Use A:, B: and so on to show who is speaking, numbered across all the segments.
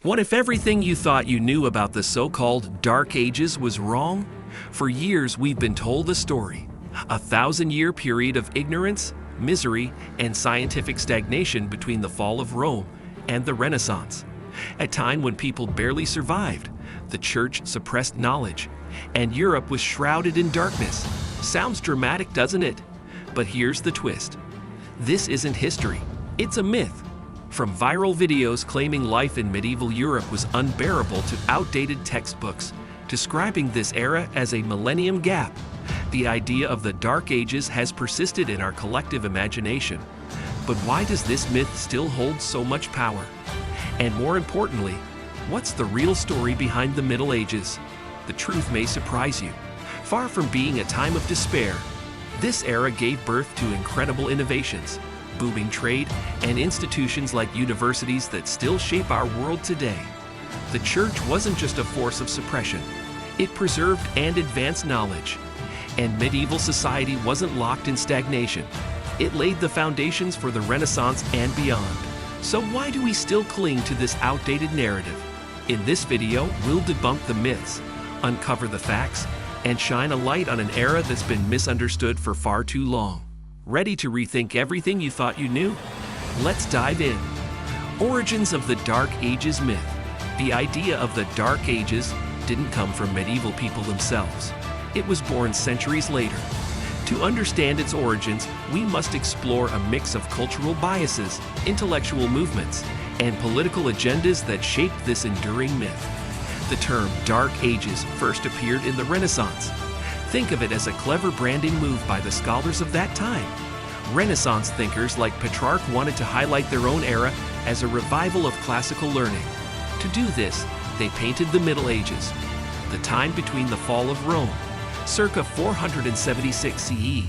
A: What if everything you thought you knew about the so-called Dark Ages was wrong? For years, we've been told a story. A 1,000-year period of ignorance, misery, and scientific stagnation between the fall of Rome and the Renaissance. A time when people barely survived, the Church suppressed knowledge, and Europe was shrouded in darkness. Sounds dramatic, doesn't it? But here's the twist. This isn't history, it's a myth. From viral videos claiming life in medieval Europe was unbearable to outdated textbooks describing this era as a millennium gap, the idea of the Dark Ages has persisted in our collective imagination. But why does this myth still hold so much power? And more importantly, what's the real story behind the Middle Ages? The truth may surprise you. Far from being a time of despair, this era gave birth to incredible innovations, booming trade, and institutions like universities that still shape our world today. The Church wasn't just a force of suppression. It preserved and advanced knowledge. And medieval society wasn't locked in stagnation. It laid the foundations for the Renaissance and beyond. So why do we still cling to this outdated narrative? In this video, we'll debunk the myths, uncover the facts, and shine a light on an era that's been misunderstood for far too long. Ready to rethink everything you thought you knew? Let's dive in. Origins of the Dark Ages myth. The idea of the Dark Ages didn't come from medieval people themselves. It was born centuries later. To understand its origins, we must explore a mix of cultural biases, intellectual movements, and political agendas that shaped this enduring myth. The term Dark Ages first appeared in the Renaissance. Think of it as a clever branding move by the scholars of that time. Renaissance thinkers like Petrarch wanted to highlight their own era as a revival of classical learning. To do this, they painted the Middle Ages, the time between the fall of Rome, circa 476 CE,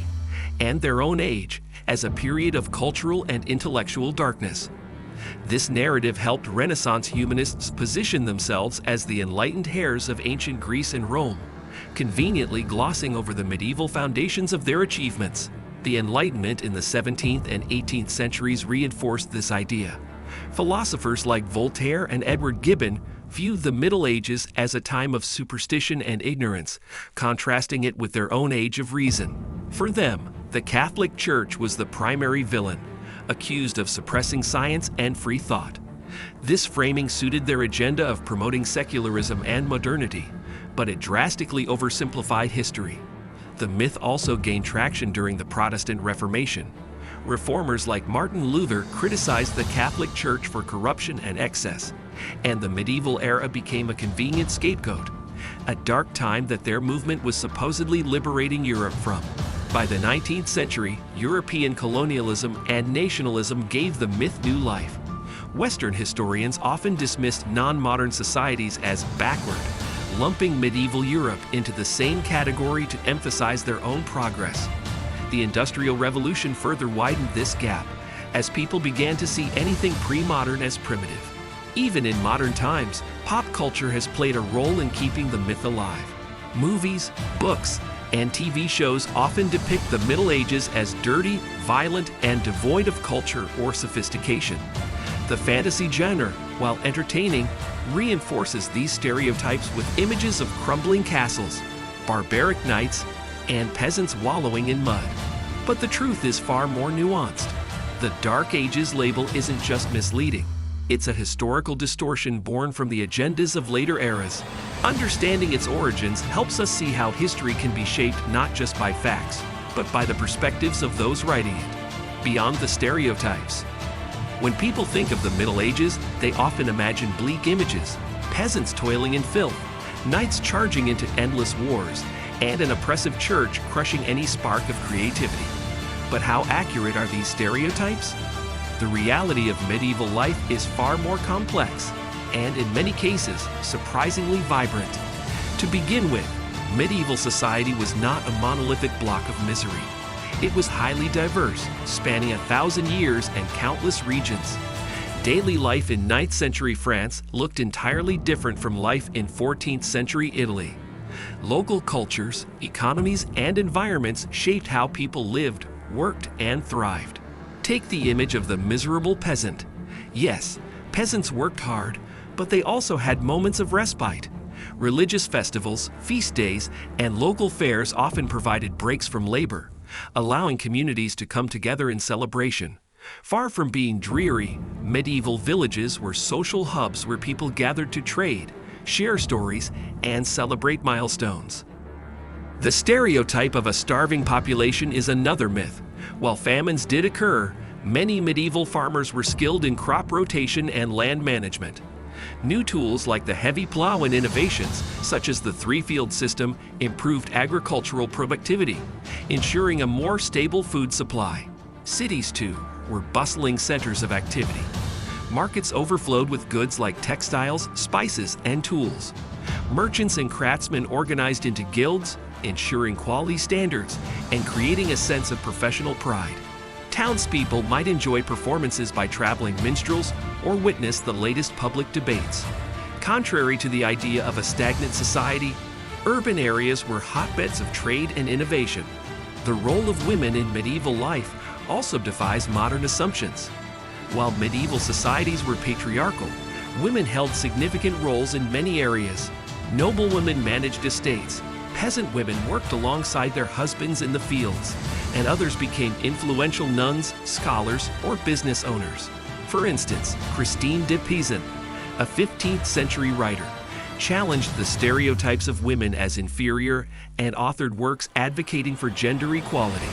A: and their own age, as a period of cultural and intellectual darkness. This narrative helped Renaissance humanists position themselves as the enlightened heirs of ancient Greece and Rome, conveniently glossing over the medieval foundations of their achievements. The Enlightenment in the 17th and 18th centuries reinforced this idea. Philosophers like Voltaire and Edward Gibbon viewed the Middle Ages as a time of superstition and ignorance, contrasting it with their own age of reason. For them, the Catholic Church was the primary villain, accused of suppressing science and free thought. This framing suited their agenda of promoting secularism and modernity, but it drastically oversimplified history. The myth also gained traction during the Protestant Reformation. Reformers like Martin Luther criticized the Catholic Church for corruption and excess, and the medieval era became a convenient scapegoat, a dark time that their movement was supposedly liberating Europe from. By the 19th century, European colonialism and nationalism gave the myth new life. Western historians often dismissed non-modern societies as backward, lumping medieval Europe into the same category to emphasize their own progress. The Industrial Revolution further widened this gap, as people began to see anything pre-modern as primitive. Even in modern times, pop culture has played a role in keeping the myth alive. Movies, books, and TV shows often depict the Middle Ages as dirty, violent, and devoid of culture or sophistication. The fantasy genre, while entertaining, reinforces these stereotypes with images of crumbling castles, barbaric knights, and peasants wallowing in mud. But the truth is far more nuanced. The Dark Ages label isn't just misleading. It's a historical distortion born from the agendas of later eras. Understanding its origins helps us see how history can be shaped not just by facts, but by the perspectives of those writing it. Beyond the stereotypes. When people think of the Middle Ages, they often imagine bleak images, peasants toiling in filth, knights charging into endless wars, and an oppressive church crushing any spark of creativity. But how accurate are these stereotypes? The reality of medieval life is far more complex, and in many cases, surprisingly vibrant. To begin with, medieval society was not a monolithic block of misery. It was highly diverse, spanning 1,000 years and countless regions. Daily life in 9th century France looked entirely different from life in 14th century Italy. Local cultures, economies, and environments shaped how people lived, worked, and thrived. Take the image of the miserable peasant. Yes, peasants worked hard, but they also had moments of respite. Religious festivals, feast days, and local fairs often provided breaks from labor, allowing communities to come together in celebration. Far from being dreary, medieval villages were social hubs where people gathered to trade, share stories, and celebrate milestones. The stereotype of a starving population is another myth. While famines did occur, many medieval farmers were skilled in crop rotation and land management. New tools like the heavy plow and innovations, such as the three-field system, improved agricultural productivity, ensuring a more stable food supply. Cities, too, were bustling centers of activity. Markets overflowed with goods like textiles, spices, and tools. Merchants and craftsmen organized into guilds, ensuring quality standards and creating a sense of professional pride. Townspeople might enjoy performances by traveling minstrels or witness the latest public debates. Contrary to the idea of a stagnant society, urban areas were hotbeds of trade and innovation. The role of women in medieval life also defies modern assumptions. While medieval societies were patriarchal, women held significant roles in many areas. Noblewomen managed estates, peasant women worked alongside their husbands in the fields, and others became influential nuns, scholars, or business owners. For instance, Christine de Pizan, a 15th century writer, challenged the stereotypes of women as inferior and authored works advocating for gender equality.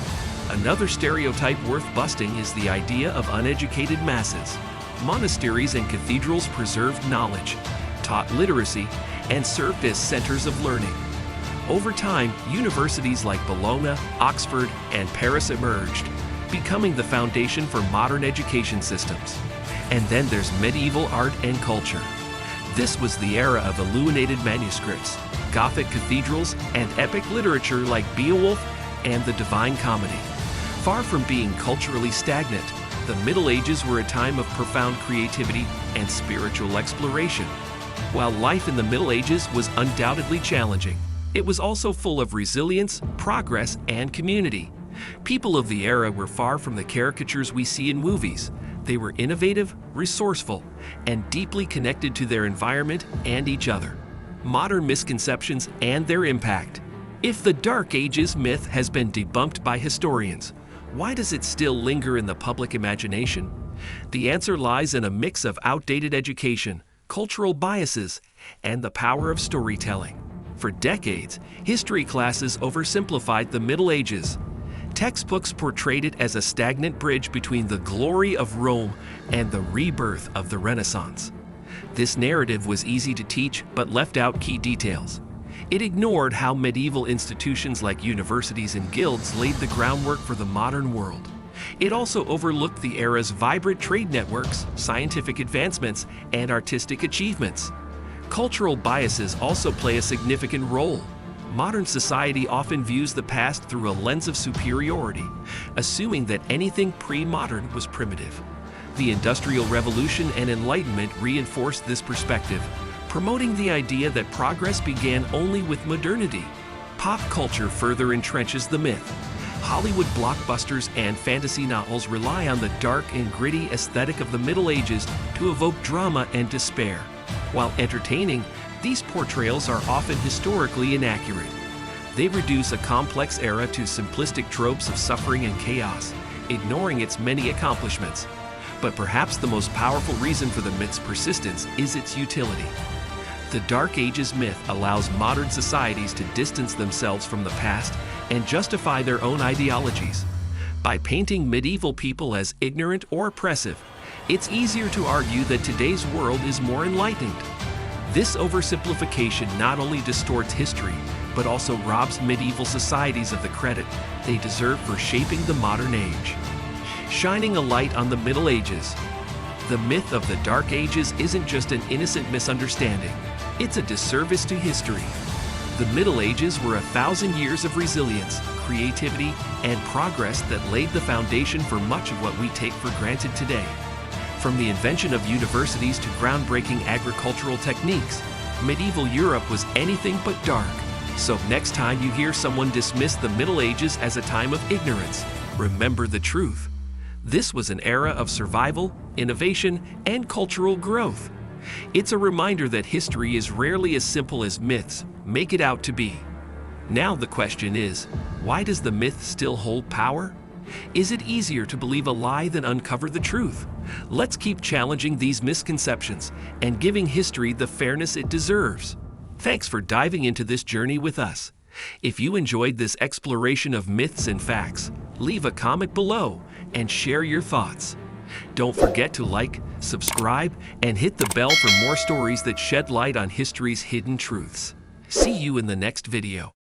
A: Another stereotype worth busting is the idea of uneducated masses. Monasteries and cathedrals preserved knowledge, taught literacy, and served as centers of learning. Over time, universities like Bologna, Oxford, and Paris emerged, becoming the foundation for modern education systems. And then there's medieval art and culture. This was the era of illuminated manuscripts, Gothic cathedrals, and epic literature like Beowulf and the Divine Comedy. Far from being culturally stagnant, the Middle Ages were a time of profound creativity and spiritual exploration. While life in the Middle Ages was undoubtedly challenging, it was also full of resilience, progress, and community. People of the era were far from the caricatures we see in movies. They were innovative, resourceful, and deeply connected to their environment and each other. Modern misconceptions and their impact. If the Dark Ages myth has been debunked by historians, why does it still linger in the public imagination? The answer lies in a mix of outdated education, cultural biases, and the power of storytelling. For decades, history classes oversimplified the Middle Ages. Textbooks portrayed it as a stagnant bridge between the glory of Rome and the rebirth of the Renaissance. This narrative was easy to teach but left out key details. It ignored how medieval institutions like universities and guilds laid the groundwork for the modern world. It also overlooked the era's vibrant trade networks, scientific advancements, and artistic achievements. Cultural biases also play a significant role. Modern society often views the past through a lens of superiority, assuming that anything pre-modern was primitive. The Industrial Revolution and Enlightenment reinforced this perspective, promoting the idea that progress began only with modernity. Pop culture further entrenches the myth. Hollywood blockbusters and fantasy novels rely on the dark and gritty aesthetic of the Middle Ages to evoke drama and despair. While entertaining, these portrayals are often historically inaccurate. They reduce a complex era to simplistic tropes of suffering and chaos, ignoring its many accomplishments. But perhaps the most powerful reason for the myth's persistence is its utility. The Dark Ages myth allows modern societies to distance themselves from the past and justify their own ideologies. By painting medieval people as ignorant or oppressive, it's easier to argue that today's world is more enlightened. This oversimplification not only distorts history, but also robs medieval societies of the credit they deserve for shaping the modern age. Shining a light on the Middle Ages. The myth of the Dark Ages isn't just an innocent misunderstanding. It's a disservice to history. The Middle Ages were 1,000 years of resilience, creativity, and progress that laid the foundation for much of what we take for granted today. From the invention of universities to groundbreaking agricultural techniques, medieval Europe was anything but dark. So next time you hear someone dismiss the Middle Ages as a time of ignorance, remember the truth. This was an era of survival, innovation, and cultural growth. It's a reminder that history is rarely as simple as myths make it out to be. Now the question is, why does the myth still hold power? Is it easier to believe a lie than uncover the truth? Let's keep challenging these misconceptions and giving history the fairness it deserves. Thanks for diving into this journey with us. If you enjoyed this exploration of myths and facts, leave a comment below and share your thoughts. Don't forget to like, subscribe, and hit the bell for more stories that shed light on history's hidden truths. See you in the next video.